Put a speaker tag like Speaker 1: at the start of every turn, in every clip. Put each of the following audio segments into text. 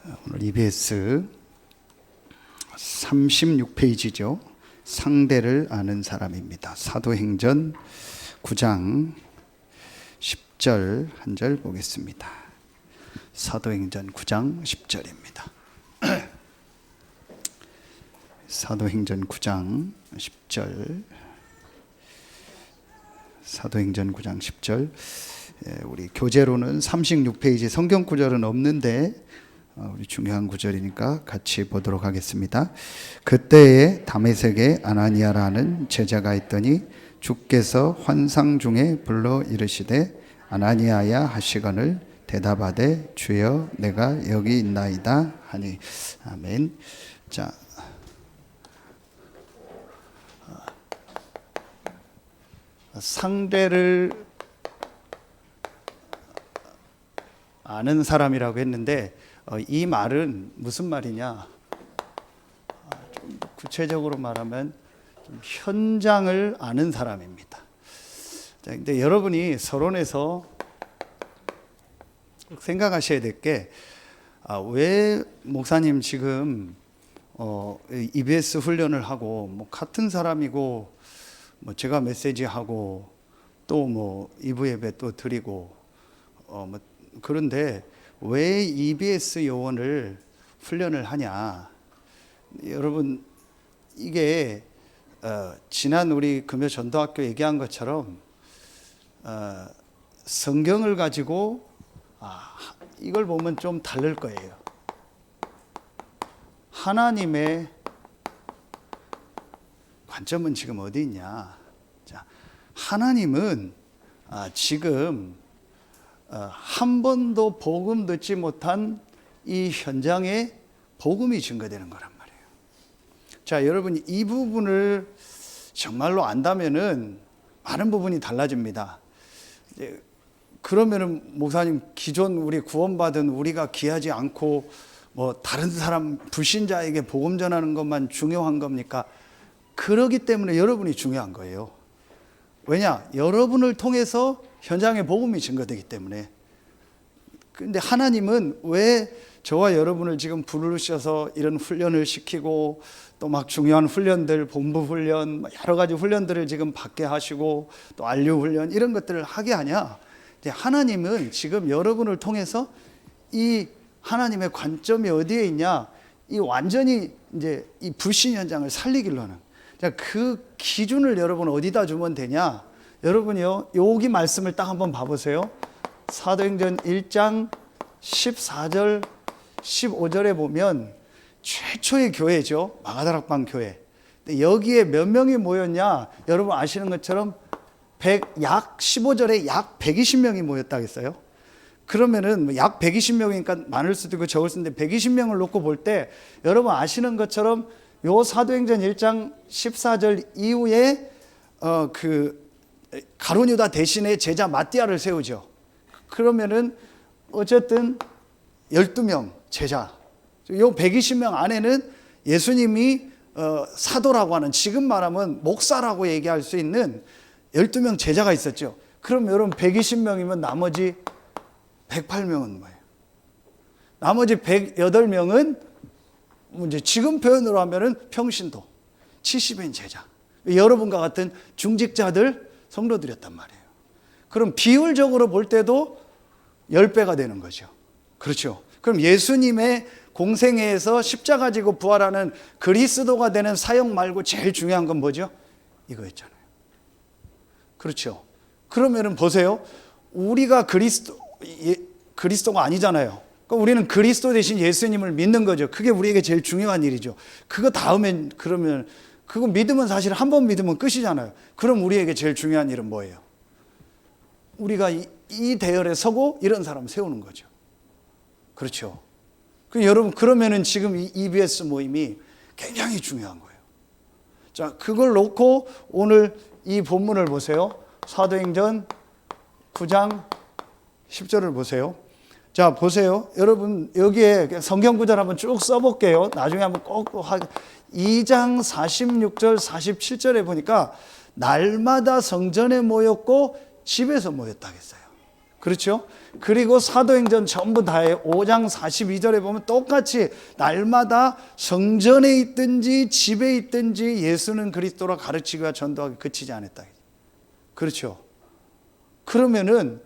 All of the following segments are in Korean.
Speaker 1: 오늘 EBS 36페이지죠. 상대를 아는 사람입니다. 사도행전 9장 10절 한 절 보겠습니다. 사도행전 9장 10절입니다. 사도행전 9장 10절. 사도행전 9장 10절. 우리 교재로는 36페이지 성경 구절은 없는데 우리 중요한 구절이니까 같이 보도록 하겠습니다. 그때에 다메섹에 아나니아라는 제자가 있더니 주께서 환상 중에 불러 이르시되 아나니아야 하시거늘 대답하되 주여 내가 여기 있나이다 하니. 아멘. 자, 상대를 아는 사람이라고 했는데 이 말은 무슨 말이냐? 좀 구체적으로 말하면 좀 현장을 아는 사람입니다. 근데 여러분이 서론에서 생각하셔야 될 게 왜 목사님 지금 EBS 훈련을 하고 뭐 같은 사람이고 뭐 제가 메시지하고 또 뭐 2부 예배 또 드리고 뭐 그런데 왜 EBS 요원을 훈련을 하냐? 여러분 이게 지난 우리 금요 전도학교 얘기한 것처럼 성경을 가지고 이걸 보면 좀 다를 거예요. 하나님의 관점은 지금 어디 있냐? 자, 하나님은 지금 한 번도 복음 듣지 못한 이 현장에 복음이 증거되는 거란 말이에요. 자, 여러분 이 부분을 정말로 안다면은 많은 부분이 달라집니다. 그러면은 목사님 기존 우리 구원받은 우리가 귀하지 않고 뭐 다른 사람 불신자에게 복음 전하는 것만 중요한 겁니까? 그러기 때문에 여러분이 중요한 거예요. 왜냐? 여러분을 통해서 현장에 복음이 증거되기 때문에. 근데 하나님은 왜 저와 여러분을 지금 부르셔서 이런 훈련을 시키고 또 막 중요한 훈련들, 본부 훈련, 여러 가지 훈련들을 지금 받게 하시고 또 안류 훈련 이런 것들을 하게 하냐? 하나님은 지금 여러분을 통해서 이 하나님의 관점이 어디에 있냐? 이 완전히 이제 이 불신 현장을 살리기로 하는. 그 기준을 여러분 어디다 주면 되냐? 여러분이요, 여기 말씀을 딱 한번 봐보세요. 사도행전 1장 14절 15절에 보면 최초의 교회죠. 마가다락방 교회. 근데 여기에 몇 명이 모였냐? 여러분 아시는 것처럼 약 15절에 약 120명이 모였다 했어요. 그러면은 약 120명이니까 많을 수도 있고 적을 수도 있는데 120명을 놓고 볼 때 여러분 아시는 것처럼 요 사도행전 1장 14절 이후에 가룟 유다 대신에 제자 마띠아를 세우죠. 그러면은 어쨌든 12명 제자. 요 120명 안에는 예수님이 사도라고 하는, 지금 말하면 목사라고 얘기할 수 있는 12명 제자가 있었죠. 그럼 여러분 120명이면 나머지 108명은 뭐예요? 나머지 108명은 이제 지금 표현으로 하면은 평신도 70인 제자, 여러분과 같은 중직자들 성도들이었단 말이에요. 그럼 비율적으로 볼 때도 10배가 되는 거죠. 그렇죠. 그럼 예수님의 공생애에서 십자가 지고 부활하는 그리스도가 되는 사역 말고 제일 중요한 건 뭐죠? 이거였잖아요. 그렇죠. 그러면은 보세요. 우리가 그리스도가 아니잖아요. 그러니까 우리는 그리스도 대신 예수님을 믿는 거죠. 그게 우리에게 제일 중요한 일이죠. 그거 다음엔 그러면 그거 믿으면 사실 한 번 믿으면 끝이잖아요. 그럼 우리에게 제일 중요한 일은 뭐예요? 우리가 이 대열에 서고 이런 사람 세우는 거죠. 그렇죠. 여러분 그러면은 지금 이 EBS 모임이 굉장히 중요한 거예요. 자, 그걸 놓고 오늘 이 본문을 보세요. 사도행전 9장 10절을 보세요. 자, 보세요. 여러분 여기에 성경 구절 한번 쭉 써볼게요. 나중에 한번 꼭 2장 46절 47절에 보니까 날마다 성전에 모였고 집에서 모였다 했어요. 그렇죠? 그리고 사도행전 전부 다에 5장 42절에 보면 똑같이 날마다 성전에 있든지 집에 있든지 예수는 그리스도라 가르치기와 전도하기 그치지 않았다. 그렇죠? 그러면은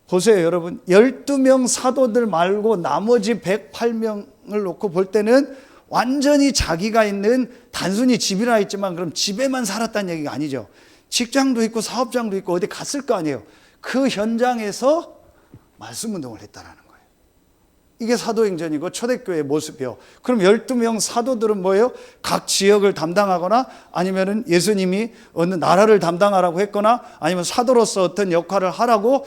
Speaker 1: 보세요, 여러분. 12명 사도들 말고 나머지 108명을 놓고 볼 때는 완전히 자기가 있는, 단순히 집이라 했지만 그럼 집에만 살았다는 얘기가 아니죠. 직장도 있고 사업장도 있고 어디 갔을 거 아니에요. 그 현장에서 말씀 운동을 했다라는 거예요. 이게 사도행전이고 초대교회의 모습이요. 그럼 12명 사도들은 뭐예요? 각 지역을 담당하거나 아니면은 예수님이 어느 나라를 담당하라고 했거나 아니면 사도로서 어떤 역할을 하라고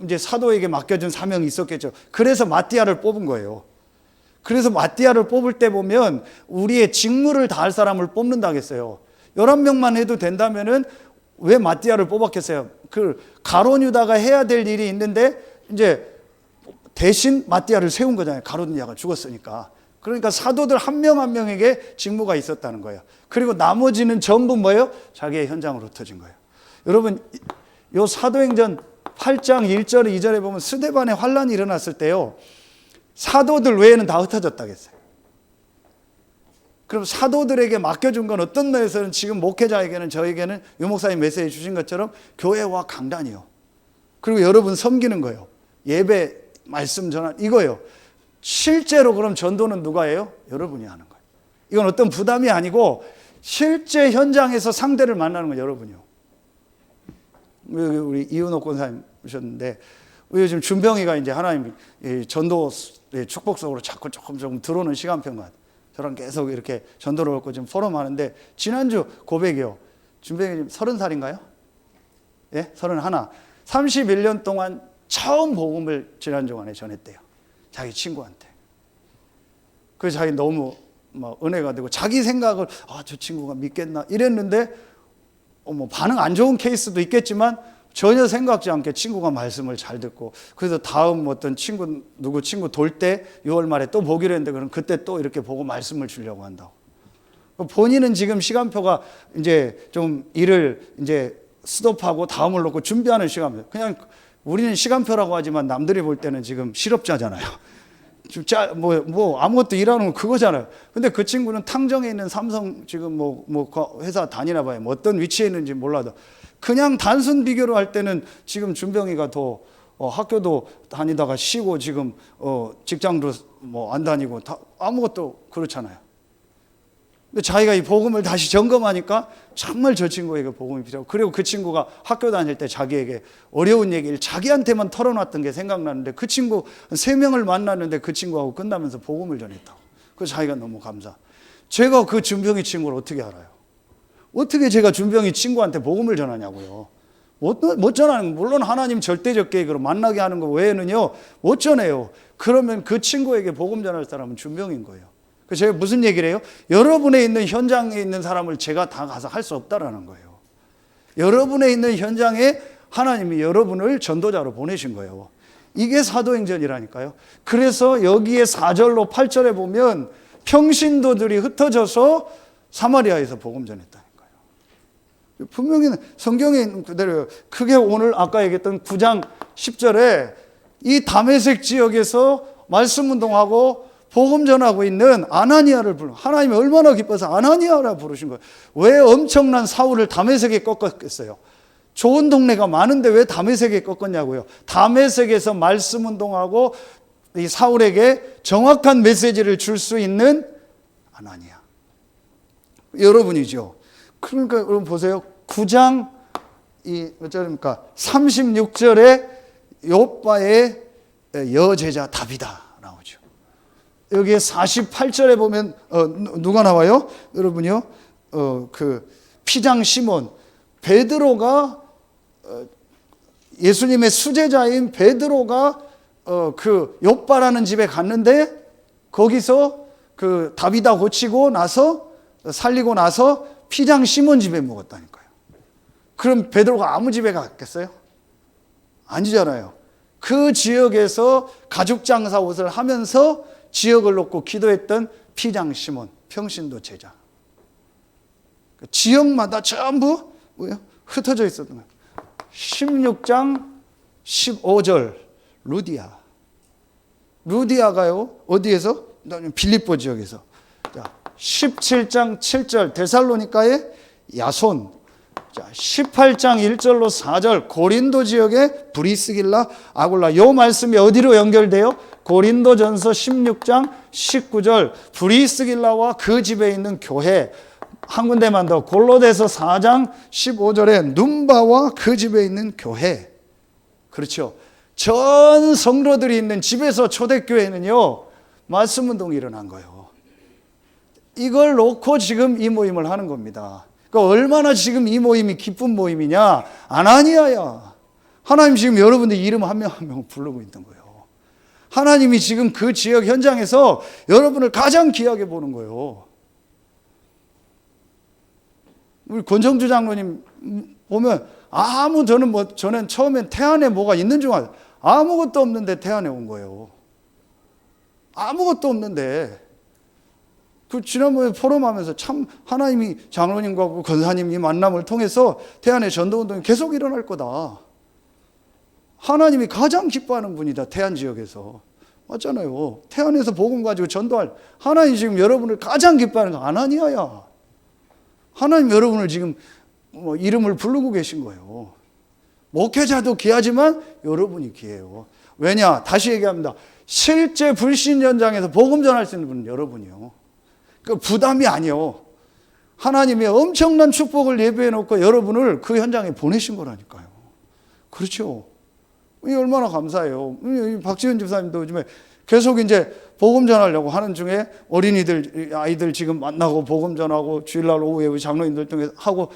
Speaker 1: 이제 사도에게 맡겨준 사명이 있었겠죠. 그래서 마띠아를 뽑은 거예요. 그래서 마띠아를 뽑을 때 보면 우리의 직무를 다할 사람을 뽑는다 했어요. 11명만 해도 된다면은 왜 마띠아를 뽑았겠어요? 그 가룟 유다가 해야 될 일이 있는데 이제 대신 마띠아를 세운 거잖아요. 가룟 유다가 죽었으니까. 그러니까 사도들 한 명 한 명에게 직무가 있었다는 거예요. 그리고 나머지는 전부 뭐예요? 자기의 현장으로 흩어진 거예요. 여러분, 요 사도행전 8장 1절 2절에 보면 스데반의 환란이 일어났을 때요, 사도들 외에는 다 흩어졌다고 했어요. 그럼 사도들에게 맡겨준 건 어떤 면에서는 지금 목회자에게는, 저에게는 유 목사님 메시지 주신 것처럼 교회와 강단이요. 그리고 여러분 섬기는 거예요. 예배, 말씀 전환, 이거요. 실제로 그럼 전도는 누가 해요? 여러분이 하는 거예요. 이건 어떤 부담이 아니고 실제 현장에서 상대를 만나는 건 여러분이요. 우리 이은옥 권사님 오셨는데, 요즘 준병이가 이제 하나님 전도의 축복 속으로 자꾸 조금 들어오는 시간표만 저랑 계속 이렇게 전도를 얻고 지금 포럼 하는데, 지난주 고백이요. 준병이 30살인가요? 예? 31. 31년 동안 처음 복음을 지난주간에 전했대요. 자기 친구한테. 그래서 자기 너무 막 은혜가 되고 자기 생각을 저 친구가 믿겠나 이랬는데 뭐 반응 안 좋은 케이스도 있겠지만 전혀 생각지 않게 친구가 말씀을 잘 듣고, 그래서 다음 어떤 누구 친구 돌 때 6월 말에 또 보기로 했는데 그럼 그때 또 이렇게 보고 말씀을 주려고 한다고. 본인은 지금 시간표가 이제 좀 일을 이제 스톱하고 다음을 놓고 준비하는 시간표. 그냥 우리는 시간표라고 하지만 남들이 볼 때는 지금 실업자잖아요. 뭐 아무것도 일하는 건 그거잖아요. 근데 그 친구는 탕정에 있는 삼성 지금 뭐 회사 다니나 봐요. 뭐 어떤 위치에 있는지 몰라도. 그냥 단순 비교로 할 때는 지금 준병이가 더 학교도 다니다가 쉬고 지금 직장도 뭐 안 다니고 다 아무것도 그렇잖아요. 근데 자기가 이 복음을 다시 점검하니까 정말 저 친구에게 복음이 필요하고, 그리고 그 친구가 학교 다닐 때 자기에게 어려운 얘기를 자기한테만 털어놨던 게 생각나는데 그 친구 3명을 만났는데 그 친구하고 끝나면서 복음을 전했다고. 그래서 자기가 너무 감사. 제가 그 준병이 친구를 어떻게 알아요? 어떻게 제가 준병이 친구한테 복음을 전하냐고요. 못 전하는, 물론 하나님 절대적 계획으로 만나게 하는 거 외에는요 못 전해요. 그러면 그 친구에게 복음 전할 사람은 준병인 거예요. 그래서 제가 무슨 얘기를 해요? 여러분에 있는 현장에 있는 사람을 제가 다 가서 할 수 없다라는 거예요. 여러분에 있는 현장에 하나님이 여러분을 전도자로 보내신 거예요. 이게 사도행전이라니까요. 그래서 여기에 4절로 8절에 보면 평신도들이 흩어져서 사마리아에서 복음 전했다는 거예요. 분명히 성경에 있는 그대로요. 그게 오늘 아까 얘기했던 9장 10절에 이 다메섹 지역에서 말씀 운동하고 복음 전하고 있는 아나니아를 불러. 하나님이 얼마나 기뻐서 아나니아라 부르신 거예요. 왜 엄청난 사울을 다메섹에 꺾었겠어요? 좋은 동네가 많은데 왜 다메섹에 꺾었냐고요. 다메섹에서 말씀 운동하고 이 사울에게 정확한 메시지를 줄 수 있는 아나니아. 여러분이죠. 그러니까 여러분 보세요. 9장 몇 절입니까? 36절에 요바의 여제자 다비다 나오죠. 여기에 48절에 보면 누가 나와요? 여러분요. 그 피장 시몬, 베드로가 예수님의 수제자인 베드로가 그 욥바라는 집에 갔는데 거기서 그 다비다 고치고 나서 살리고 나서 피장 시몬 집에 묵었다니까요. 그럼 베드로가 아무 집에 갔겠어요? 아니잖아요. 그 지역에서 가죽 장사 옷을 하면서 지역을 놓고 기도했던 피장 시몬, 평신도 제자. 지역마다 전부 흩어져 있었던 거예요. 16장 15절 루디아. 루디아가요, 어디에서? 빌립보 지역에서. 자, 17장 7절 데살로니가의 야손. 자, 18장 1절로 4절 고린도 지역의 브리스길라 아굴라. 요 말씀이 어디로 연결돼요? 고린도전서 16장 19절 브리스길라와 그 집에 있는 교회. 한 군데만 더, 골로새서 4장 15절에 눈바와 그 집에 있는 교회. 그렇죠. 전 성도들이 있는 집에서 초대교회는요, 말씀 운동이 일어난 거예요. 이걸 놓고 지금 이 모임을 하는 겁니다. 그러니까 얼마나 지금 이 모임이 기쁜 모임이냐. 아나니아야, 하나님 지금 여러분들 이름 한 명 한 명 부르고 있는 거예요. 하나님이 지금 그 지역 현장에서 여러분을 가장 귀하게 보는 거예요. 우리 권정주 장로님 보면 저는 처음엔 태안에 뭐가 있는 줄 알아요. 아무것도 없는데 태안에 온 거예요. 아무것도 없는데. 그 지난번에 포럼하면서 참 하나님이 장로님과 권사님 이 만남을 통해서 태안의 전도운동이 계속 일어날 거다. 하나님이 가장 기뻐하는 분이다. 태안 지역에서. 맞잖아요. 태안에서 복음 가지고 전도할, 하나님 지금 여러분을 가장 기뻐하는 거 아나니아야. 하나님 여러분을 지금 이름을 부르고 계신 거예요. 목회자도 귀하지만 여러분이 귀해요. 왜냐? 다시 얘기합니다. 실제 불신 현장에서 복음 전할 수 있는 분은 여러분이요. 그 부담이 아니요. 하나님이 엄청난 축복을 예비해 놓고 여러분을 그 현장에 보내신 거라니까요. 그렇죠. 이 얼마나 감사해요. 박지현 집사님도 요즘에 계속 이제 복음 전하려고 하는 중에 어린이들, 아이들 지금 만나고 복음 전하고 주일날 오후에 장로님들 통해서 하고,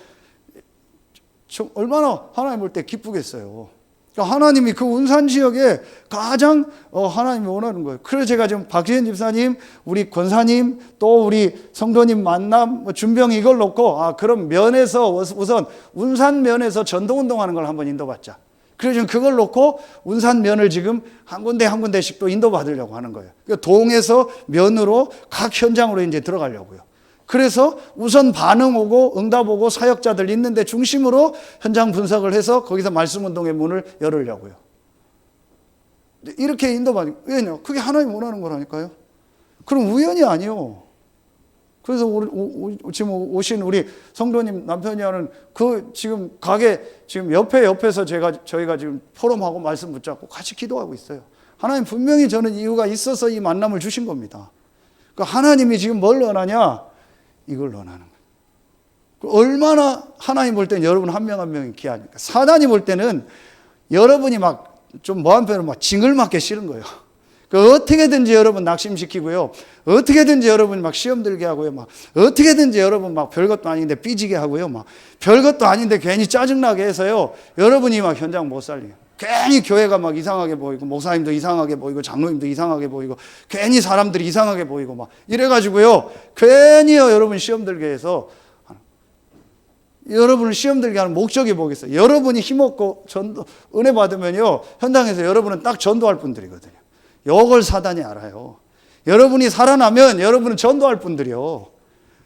Speaker 1: 얼마나 하나님 볼 때 기쁘겠어요. 그러니까 하나님이 그 운산 지역에 가장 하나님이 원하는 거예요. 그래서 제가 지금 박지현 집사님, 우리 권사님, 또 우리 성도님 만남, 준병 이걸 놓고, 그럼 면에서 우선 운산 면에서 전도운동하는 걸 한번 인도받자. 그래서 지금 그걸 놓고 운산 면을 지금 한 군데 한 군데씩 또 인도받으려고 하는 거예요. 그러니까 동에서 면으로 각 현장으로 이제 들어가려고요. 그래서 우선 반응 오고 응답 오고 사역자들 있는데 중심으로 현장 분석을 해서 거기서 말씀 운동의 문을 열으려고요. 이렇게 인도받는, 왜냐? 그게 하나님 원하는 거라니까요. 그럼 우연이 아니요. 그래서 지금 오신 우리 성도님 남편이 하는 그 지금 가게 지금 옆에서 저희가 지금 포럼하고 말씀 붙잡고 같이 기도하고 있어요. 하나님 분명히 저는 이유가 있어서 이 만남을 주신 겁니다. 그러니까 하나님이 지금 뭘 원하냐? 이걸 원하는 거예요. 얼마나 하나님 볼 때는 여러분 한 명 한 명이 귀하니까. 사단이 볼 때는 여러분이 막 좀 뭐 한편으로 막 징을 맞기 싫은 거예요. 그 어떻게든지 여러분 낙심시키고요. 어떻게든지 여러분 막 시험 들게 하고요. 막 어떻게든지 여러분 막 별것도 아닌데 삐지게 하고요. 막 별것도 아닌데 괜히 짜증나게 해서요. 여러분이 막 현장 못 살려요. 괜히 교회가 막 이상하게 보이고 목사님도 이상하게 보이고 장로님도 이상하게 보이고 괜히 사람들이 이상하게 보이고 막 이래가지고요. 괜히요 여러분 시험 들게 해서 여러분을 시험 들게 하는 목적이 뭐겠어요? 여러분이 힘없고 전도 은혜 받으면요 현장에서 여러분은 딱 전도할 분들이거든요. 이걸 사단이 알아요. 여러분이 살아나면 여러분은 전도할 분들이요.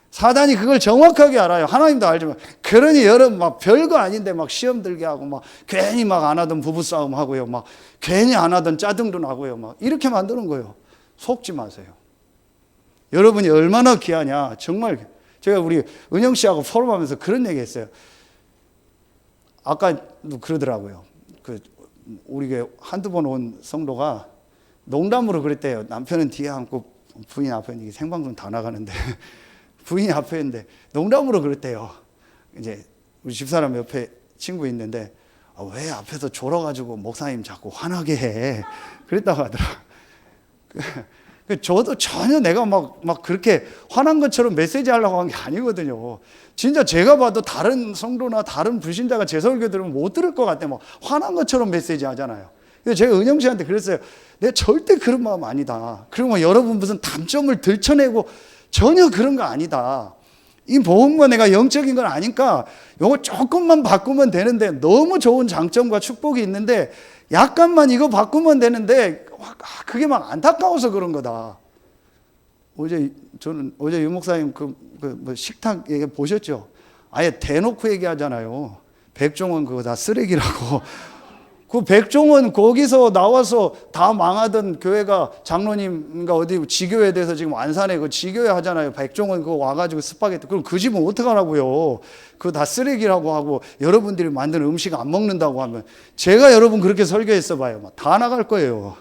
Speaker 1: 사단이 그걸 정확하게 알아요. 하나님도 알지만. 그러니 여러분 막 별거 아닌데 막 시험 들게 하고 막 괜히 막 안 하던 부부싸움 하고요. 막 괜히 안 하던 짜증도 나고요. 막 이렇게 만드는 거예요. 속지 마세요. 여러분이 얼마나 귀하냐. 정말 제가 우리 은영 씨하고 포럼하면서 그런 얘기 했어요. 아까도 그러더라고요. 우리 교회 한두 번 온 성도가 농담으로 그랬대요. 남편은 뒤에 앉고 부인 앞에 있는데 생방송 다 나가는데 부인이 앞에 있는데 농담으로 그랬대요. 이제 우리 집사람 옆에 친구 있는데 왜 앞에서 졸아가지고 목사님 자꾸 화나게 해. 그랬다고 하더라고요. 저도 전혀 내가 막 그렇게 화난 것처럼 메시지 하려고 한 게 아니거든요. 진짜 제가 봐도 다른 성도나 다른 불신자가 제 설교 들으면 못 들을 것 같아. 막 화난 것처럼 메시지 하잖아요. 그래서 제가 은영 씨한테 그랬어요. 내가 절대 그런 마음 아니다. 그리고 여러분 무슨 단점을 들춰내고 전혀 그런 거 아니다. 이 복음과 내가 영적인 건 아니까 이거 조금만 바꾸면 되는데 너무 좋은 장점과 축복이 있는데 약간만 이거 바꾸면 되는데 그게 막 안타까워서 그런 거다. 어제 유 목사님 뭐 식탁 얘기 보셨죠? 아예 대놓고 얘기하잖아요. 백종원 그거 다 쓰레기라고. 그 백종원 거기서 나와서 다 망하던 교회가 장로님인가 어디 지교회 돼서 지금 안산에 그 지교회 하잖아요. 백종원 그거 와가지고 스파게티. 그럼 그 집은 어떡하라고요? 그거 다 쓰레기라고 하고 여러분들이 만든 음식 안 먹는다고 하면 제가 여러분 그렇게 설교했어 봐요. 다 나갈 거예요.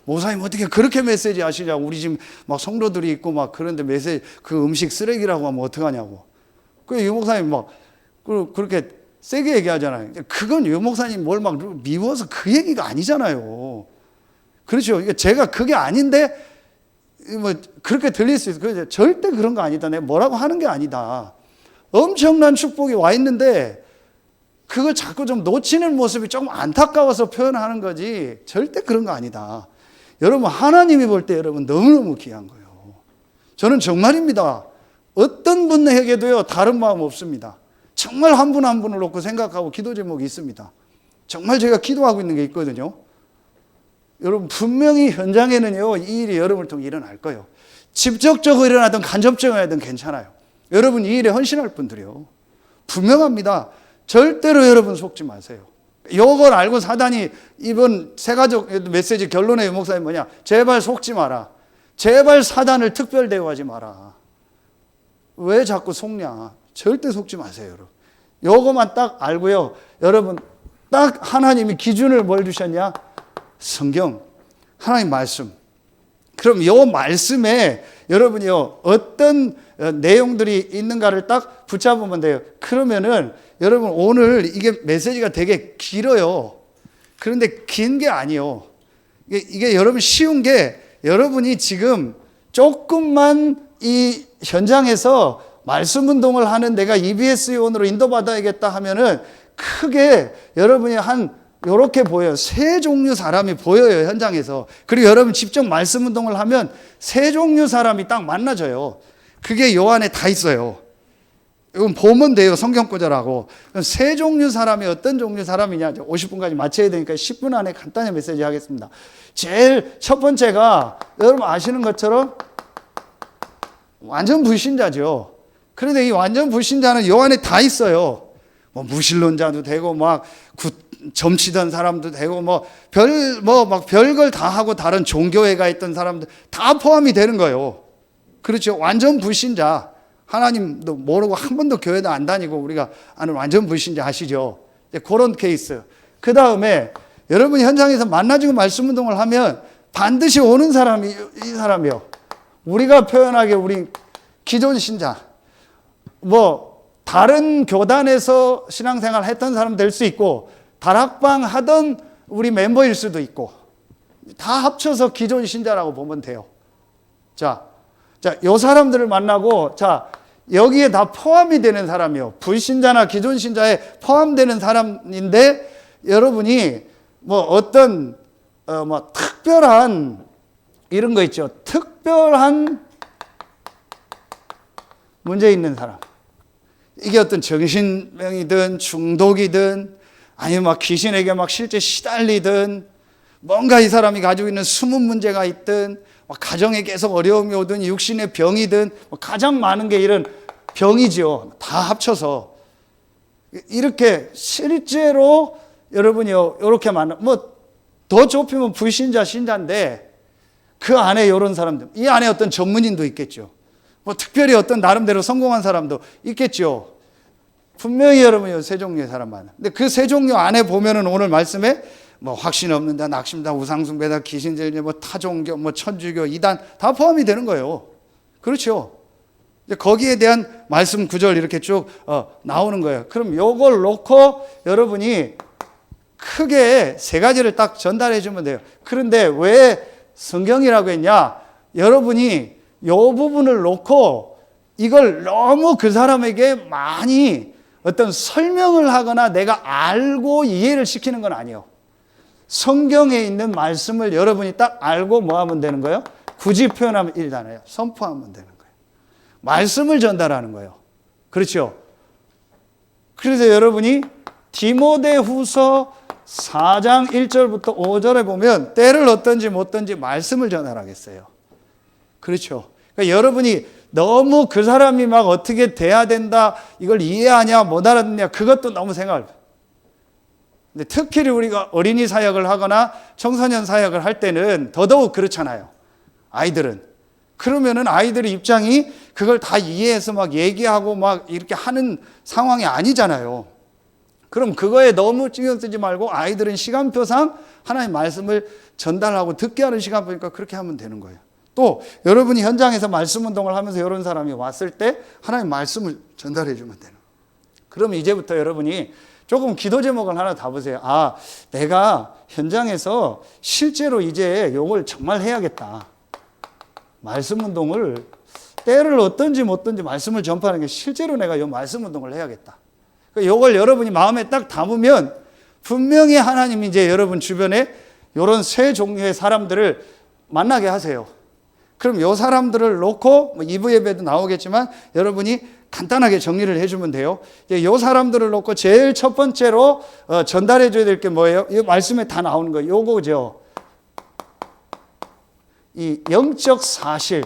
Speaker 1: 목사님 어떻게 그렇게 메시지 하시냐고. 우리 집 막 성도들이 있고 막 그런데 메시지 그 음식 쓰레기라고 하면 어떡하냐고. 그 유 목사님 막 그렇게 세게 얘기하잖아요. 그건 유 목사님 뭘 막 미워서 그 얘기가 아니잖아요. 그렇죠. 제가 그게 아닌데 뭐 그렇게 들릴 수 있어요. 절대 그런 거 아니다. 내가 뭐라고 하는 게 아니다. 엄청난 축복이 와 있는데 그걸 자꾸 좀 놓치는 모습이 조금 안타까워서 표현하는 거지 절대 그런 거 아니다. 여러분 하나님이 볼 때 여러분 너무너무 귀한 거예요. 저는 정말입니다. 어떤 분에게도요 다른 마음 없습니다. 정말 한 분 한 분을 놓고 생각하고 기도 제목이 있습니다. 정말 제가 기도하고 있는 게 있거든요. 여러분 분명히 현장에는요 이 일이 여러분을 통해 일어날 거예요. 직접적으로 일어나든 간접적으로 일어나든 괜찮아요. 여러분 이 일에 헌신할 분들이요 분명합니다. 절대로 여러분 속지 마세요. 이걸 알고 사단이 이번 새가족 메시지 결론의 목사님 뭐냐, 제발 속지 마라. 제발 사단을 특별 대우하지 마라. 왜 자꾸 속냐? 절대 속지 마세요, 여러분. 요거만 딱 알고요. 여러분, 딱 하나님이 기준을 뭘 주셨냐? 성경, 하나님 말씀. 그럼 요 말씀에 여러분이요, 어떤 내용들이 있는가를 딱 붙잡으면 돼요. 그러면은 여러분 오늘 이게 메시지가 되게 길어요. 그런데 긴 게 아니에요. 이게 여러분 쉬운 게 여러분이 지금 조금만 이 현장에서 말씀 운동을 하는 내가 EBS 요원으로 인도받아야겠다 하면은 크게 여러분이 요렇게 보여요. 세 종류 사람이 보여요, 현장에서. 그리고 여러분 직접 말씀 운동을 하면 세 종류 사람이 딱 만나져요. 그게 요 안에 다 있어요. 이건 보면 돼요, 성경 구절하고. 세 종류 사람이 어떤 종류 사람이냐. 50분까지 마쳐야 되니까 10분 안에 간단히 메시지 하겠습니다. 제일 첫 번째가 여러분 아시는 것처럼 완전 불신자죠. 그런데 이 완전 불신자는 요 안에 다 있어요. 뭐 무신론자도 되고 막 점치던 사람도 되고 막 별걸 다 하고 다른 종교회가 있던 사람들 다 포함이 되는 거예요. 그렇죠. 완전 불신자. 하나님도 모르고 한 번도 교회도 안 다니고 우리가 아는 완전 불신자 아시죠? 그런 케이스. 그 다음에 여러분이 현장에서 만나지고 말씀 운동을 하면 반드시 오는 사람이 이 사람이요. 우리가 표현하기에 우리 기존 신자. 뭐 다른 교단에서 신앙생활 했던 사람 될 수 있고 다락방 하던 우리 멤버일 수도 있고 다 합쳐서 기존 신자라고 보면 돼요. 자, 요 사람들을 만나고 여기에 다 포함이 되는 사람이요. 불신자나 기존 신자에 포함되는 사람인데 여러분이 뭐 어떤 뭐 특별한 이런 거 있죠. 특별한 문제 있는 사람. 이게 어떤 정신병이든 중독이든 아니면 막 귀신에게 막 실제 시달리든 뭔가 이 사람이 가지고 있는 숨은 문제가 있든 가정에 계속 어려움이 오든 육신의 병이든 가장 많은 게 이런 병이죠. 다 합쳐서 이렇게 실제로 여러분이요 이렇게 만나 더 좁히면 불신자 신자인데 그 안에 이런 사람들 이 안에 어떤 전문인도 있겠죠. 특별히 어떤 나름대로 성공한 사람도 있겠죠. 분명히 여러분이 세 종류의 사람 많아요. 근데 그 세 종류 안에 보면은 오늘 말씀에 확신 없는다, 낙심다, 우상숭배다, 귀신질려, 타종교, 천주교, 이단 다 포함이 되는 거예요. 그렇죠. 거기에 대한 말씀 구절 이렇게 쭉 나오는 거예요. 그럼 요걸 놓고 여러분이 크게 세 가지를 딱 전달해 주면 돼요. 그런데 왜 성경이라고 했냐? 여러분이 요 부분을 놓고 이걸 너무 그 사람에게 많이 어떤 설명을 하거나 내가 알고 이해를 시키는 건 아니에요. 성경에 있는 말씀을 여러분이 딱 알고 뭐 하면 되는 거예요? 굳이 표현하면 일단은 선포하면 되는 거예요. 말씀을 전달하는 거예요. 그렇죠? 그래서 여러분이 디모데후서 4장 1절부터 5절에 보면 때를 어떤지 못든지 말씀을 전달하겠어요. 그렇죠? 그러니까 여러분이 너무 그 사람이 막 어떻게 돼야 된다, 이걸 이해하냐, 못 알아듣냐, 그것도 너무 생각을. 근데 특히 우리가 어린이 사역을 하거나 청소년 사역을 할 때는 더더욱 그렇잖아요. 아이들은. 그러면은 아이들의 입장이 그걸 다 이해해서 막 얘기하고 막 이렇게 하는 상황이 아니잖아요. 그럼 그거에 너무 신경 쓰지 말고 아이들은 시간표상 하나님의 말씀을 전달하고 듣게 하는 시간표니까 그렇게 하면 되는 거예요. 또 여러분이 현장에서 말씀 운동을 하면서 이런 사람이 왔을 때 하나님의 말씀을 전달해 주면 되는 거예요. 그러면 이제부터 여러분이 조금 기도 제목을 하나 다 보세요. 아, 내가 현장에서 실제로 이제 이걸 정말 해야겠다. 말씀 운동을 때를 어떤지 못든지 말씀을 전파하는 게 실제로 내가 이 말씀 운동을 해야겠다. 이걸 여러분이 마음에 딱 담으면 분명히 하나님이 이제 여러분 주변에 이런 세 종류의 사람들을 만나게 하세요. 그럼 이 사람들을 놓고 2부 예배도 나오겠지만 여러분이 간단하게 정리를 해주면 돼요. 이 사람들을 놓고 제일 첫 번째로 전달해 줘야 될 게 뭐예요? 이 말씀에 다 나오는 거예요. 요거죠. 이 영적 사실,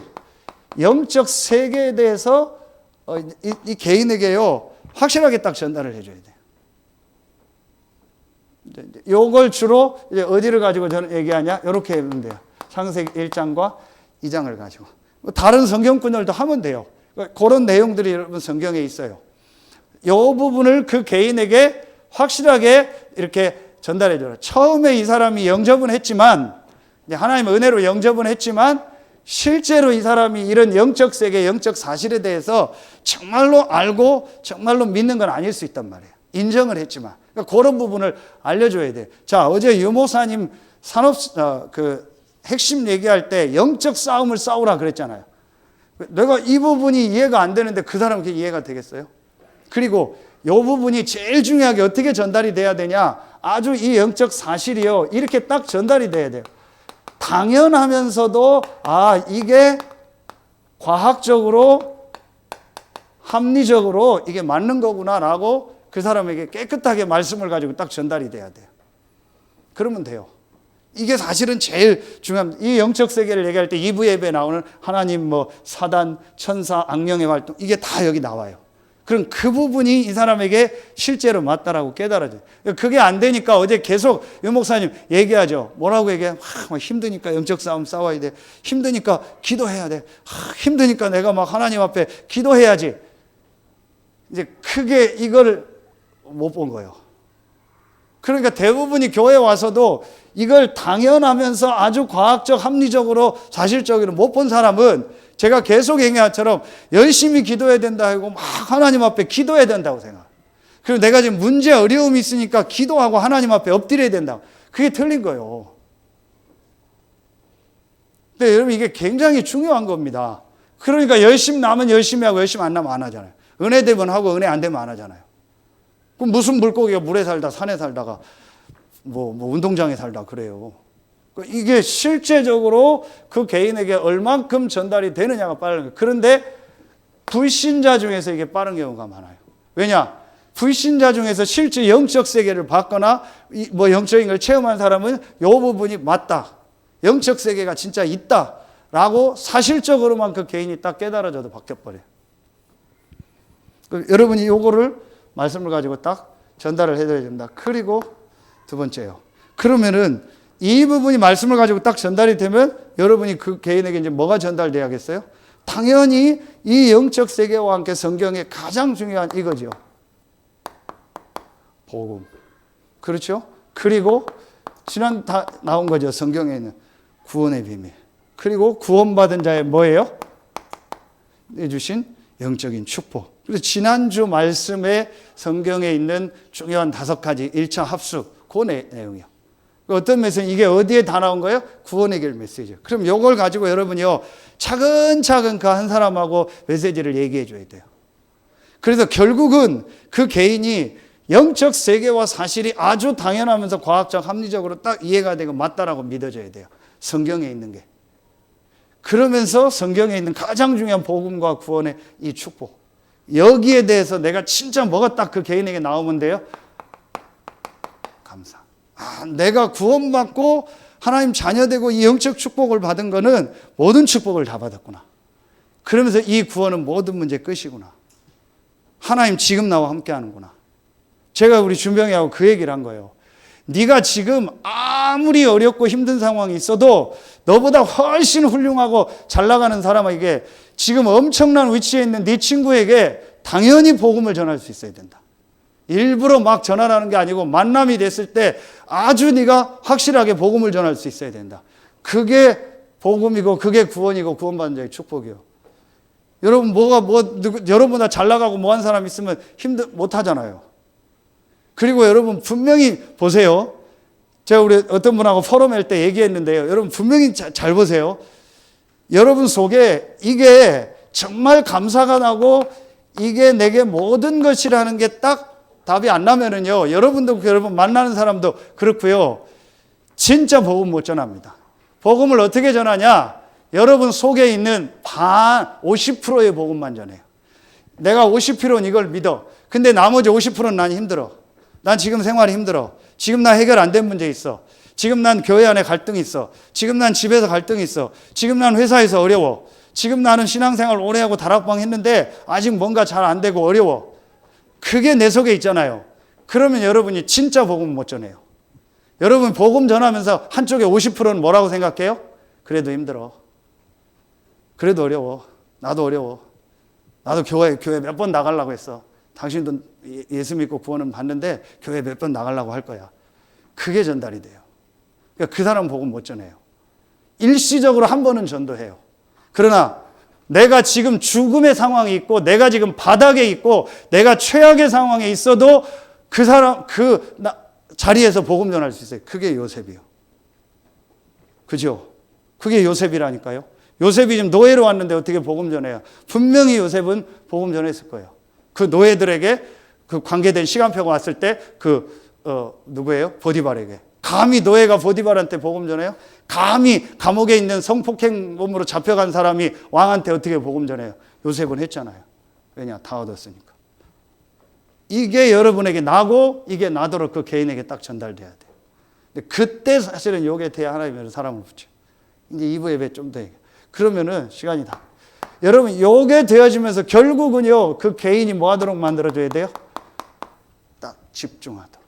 Speaker 1: 영적 세계에 대해서 이 개인에게요 확실하게 딱 전달을 해줘야 돼요. 요걸 주로 이제 어디를 가지고 저는 얘기하냐? 이렇게 하면 돼요. 창세기 1장과 2장을 가지고. 다른 성경꾼들도 하면 돼요. 그런 내용들이 여러분 성경에 있어요. 이 부분을 그 개인에게 확실하게 이렇게 전달해 줘요. 처음에 이 사람이 영접은 했지만, 하나님의 은혜로 영접은 했지만, 실제로 이 사람이 이런 영적 세계, 영적 사실에 대해서 정말로 알고 정말로 믿는 건 아닐 수 있단 말이에요. 인정을 했지만. 그러니까 그런 부분을 알려줘야 돼요. 자, 어제 유모사님 핵심 얘기할 때 영적 싸움을 싸우라 그랬잖아요. 내가 이 부분이 이해가 안 되는데 그 사람은 그게 이해가 되겠어요? 그리고 이 부분이 제일 중요하게 어떻게 전달이 돼야 되냐? 아주 이 영적 사실이요. 이렇게 딱 전달이 돼야 돼요. 당연하면서도 이게 과학적으로 합리적으로 이게 맞는 거구나라고 그 사람에게 깨끗하게 말씀을 가지고 딱 전달이 돼야 돼요. 그러면 돼요. 이게 사실은 제일 중요한, 이 영적 세계를 얘기할 때 2부 예배에 나오는 하나님, 사단, 천사, 악령의 활동, 이게 다 여기 나와요. 그럼 그 부분이 이 사람에게 실제로 맞다라고 깨달아져요. 그게 안 되니까 어제 계속 유 목사님 얘기하죠. 뭐라고 얘기해? 힘드니까 영적 싸움 싸워야 돼. 힘드니까 기도해야 돼. 힘드니까 내가 막 하나님 앞에 기도해야지. 이제 크게 이걸 못 본 거예요. 그러니까 대부분이 교회 와서도 이걸 당연하면서 아주 과학적, 합리적으로, 사실적으로 못 본 사람은 제가 계속 얘기한 것처럼 열심히 기도해야 된다 하고 막 하나님 앞에 기도해야 된다고 생각해요. 그리고 내가 지금 문제, 어려움이 있으니까 기도하고 하나님 앞에 엎드려야 된다. 그게 틀린 거예요. 근데 여러분 이게 굉장히 중요한 겁니다. 그러니까 열심히 나면 열심히 하고 열심히 안 나면 안 하잖아요. 은혜 되면 하고 은혜 안 되면 안 하잖아요. 그럼 무슨 물고기가 물에 살다 산에 살다가 운동장에 살다 그래요. 이게 실제적으로 그 개인에게 얼만큼 전달이 되느냐가 빠른 거예요. 그런데 불신자 중에서 이게 빠른 경우가 많아요. 왜냐? 불신자 중에서 실제 영적 세계를 받거나 영적인 걸 체험한 사람은 이 부분이 맞다. 영적 세계가 진짜 있다라고 사실적으로만 그 개인이 딱 깨달아져도 바뀌어버려요. 여러분이 요거를 말씀을 가지고 딱 전달을 해드려야 됩니다. 그리고 두 번째요. 그러면은 이 부분이 말씀을 가지고 딱 전달이 되면 여러분이 그 개인에게 이제 뭐가 전달돼야겠어요? 당연히 이 영적 세계와 함께 성경의 가장 중요한 이거죠. 복음. 그렇죠? 그리고 지난 다 나온 거죠. 성경에 있는 구원의 비밀. 그리고 구원받은 자의 뭐예요? 내주신 영적인 축복. 그래서 지난주 말씀에 성경에 있는 중요한 5가지 1차 합수, 그 내용이요. 어떤 메시지, 이게 어디에 다 나온 거예요? 구원의 길 메시지. 그럼 이걸 가지고 여러분이요, 차근차근 그 한 사람하고 메시지를 얘기해 줘야 돼요. 그래서 결국은 그 개인이 영적 세계와 사실이 아주 당연하면서 과학적, 합리적으로 딱 이해가 되고 맞다라고 믿어져야 돼요. 성경에 있는 게. 그러면서 성경에 있는 가장 중요한 복음과 구원의 이 축복. 여기에 대해서 내가 진짜 뭐가 딱 그 개인에게 나오면 돼요? 감사. 내가 구원받고 하나님 자녀되고 이 영적 축복을 받은 거는 모든 축복을 다 받았구나. 그러면서 이 구원은 모든 문제 끝이구나. 하나님 지금 나와 함께 하는구나. 제가 우리 준병이하고 그 얘기를 한 거예요. 네가 지금 아무리 어렵고 힘든 상황이 있어도 너보다 훨씬 훌륭하고 잘 나가는 사람에게 지금 엄청난 위치에 있는 네 친구에게 당연히 복음을 전할 수 있어야 된다. 일부러 막 전하라는 게 아니고 만남이 됐을 때 아주 네가 확실하게 복음을 전할 수 있어야 된다. 그게 복음이고 그게 구원이고 구원받는 자의 축복이요. 여러분 여러분보다 잘 나가고 뭐한 사람 있으면 못 하잖아요. 그리고 여러분 분명히 보세요. 제가 우리 어떤 분하고 포럼할 때 얘기했는데요. 여러분 분명히 잘 보세요. 여러분 속에 이게 정말 감사가 나고 이게 내게 모든 것이라는 게 딱 답이 안 나면은요. 여러분도 여러분 만나는 사람도 그렇고요. 진짜 복음 못 전합니다. 복음을 어떻게 전하냐? 여러분 속에 있는 50%의 복음만 전해요. 내가 50%는 이걸 믿어. 근데 나머지 50%는 난 힘들어. 난 지금 생활이 힘들어. 지금 나 해결 안 된 문제 있어. 지금 난 교회 안에 갈등이 있어. 지금 난 집에서 갈등이 있어. 지금 난 회사에서 어려워. 지금 나는 신앙생활 오래 하고 다락방 했는데 아직 뭔가 잘 안 되고 어려워. 그게 내 속에 있잖아요. 그러면 여러분이 진짜 복음 못 전해요. 여러분 복음 전하면서 한쪽에 50%는 뭐라고 생각해요? 그래도 힘들어. 그래도 어려워. 나도 어려워. 나도 교회 몇 번 나가려고 했어. 당신도 예수 믿고 구원은 받는데 교회 몇 번 나가려고 할 거야. 그게 전달이 돼요. 그러니까 그 사람 복음 못 전해요. 일시적으로 한 번은 전도해요. 그러나 내가 지금 죽음의 상황이 있고 내가 지금 바닥에 있고 내가 최악의 상황에 있어도 그 사람 자리에서 복음 전할 수 있어요. 그게 요셉이요. 그죠? 그게 요셉이라니까요. 요셉이 지금 노예로 왔는데 어떻게 복음 전해요? 분명히 요셉은 복음 전했을 거예요. 그 노예들에게 그 관계된 시간표가 왔을 때 누구예요? 보디발에게. 감히 노예가 보디발한테 복음 전해요? 감히 감옥에 있는 성폭행범으로 잡혀간 사람이 왕한테 어떻게 복음 전해요? 요셉은 했잖아요. 왜냐? 다 얻었으니까. 이게 여러분에게 나고 이게 나도록 그 개인에게 딱 전달돼야 돼요. 근데 그때 사실은 요게 돼야 하나님의 사람을 붙여. 이제 2부 예배 좀 더 얘기해. 그러면은 시간이 다. 여러분 요게 되어지면서 결국은요 그 개인이 뭐 하도록 만들어줘야 돼요? 딱 집중하도록.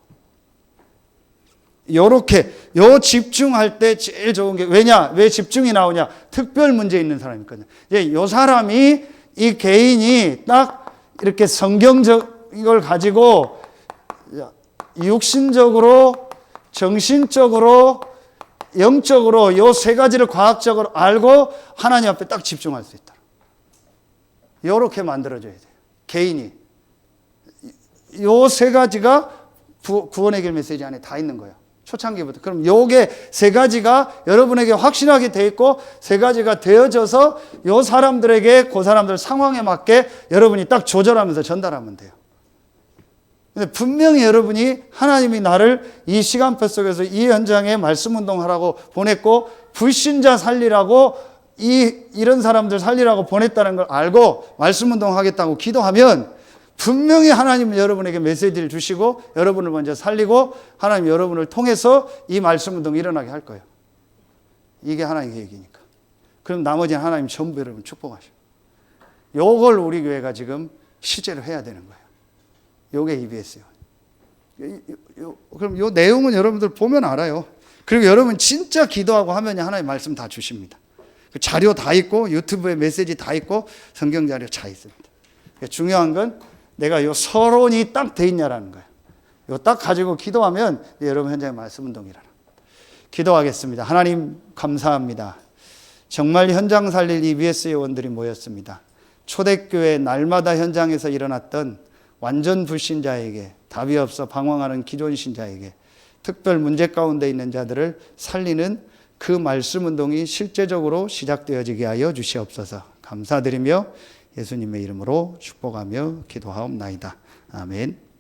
Speaker 1: 요렇게 집중할 때 제일 좋은 게 왜 집중이 나오냐? 특별 문제 있는 사람이거든요. 요 사람이 이 개인이 딱 이렇게 성경적 이걸 가지고 육신적으로 정신적으로 영적으로 요 세 가지를 과학적으로 알고 하나님 앞에 딱 집중할 수 있다. 요렇게 만들어줘야 돼요. 개인이. 요 세 가지가 구원의 길 메시지 안에 다 있는 거예요. 초창기부터. 그럼 요게 세 가지가 여러분에게 확실하게 돼 있고 세 가지가 되어져서 요 사람들에게 그 사람들 상황에 맞게 여러분이 딱 조절하면서 전달하면 돼요. 근데 분명히 여러분이 하나님이 나를 이 시간표 속에서 이 현장에 말씀 운동하라고 보냈고 불신자 살리라고 이런 사람들 살리라고 보냈다는 걸 알고 말씀 운동하겠다고 기도하면 분명히 하나님은 여러분에게 메시지를 주시고 여러분을 먼저 살리고 하나님 여러분을 통해서 이 말씀 운동이 일어나게 할 거예요. 이게 하나님의 계획이니까. 그럼 나머지는 하나님 전부 여러분 축복하셔요. 요걸 우리 교회가 지금 실제로 해야 되는 거예요. 요게 EBS요. 그럼 요 내용은 여러분들 보면 알아요. 그리고 여러분 진짜 기도하고 하면 하나님 말씀 다 주십니다. 그 자료 다 있고 유튜브에 메시지 다 있고 성경 자료 다 있습니다. 중요한 건 내가 요 서론이 딱 돼 있냐라는 거예요. 요 딱 가지고 기도하면 여러분 현장의 말씀 운동이라는. 기도하겠습니다. 하나님 감사합니다. 정말 현장 살릴 EBS 요원들이 모였습니다. 초대교회 날마다 현장에서 일어났던 완전 불신자에게 답이 없어 방황하는 기존 신자에게 특별 문제 가운데 있는 자들을 살리는 그 말씀 운동이 실제적으로 시작되어지게 하여 주시옵소서. 감사드리며 예수님의 이름으로 축복하며 기도하옵나이다. 아멘.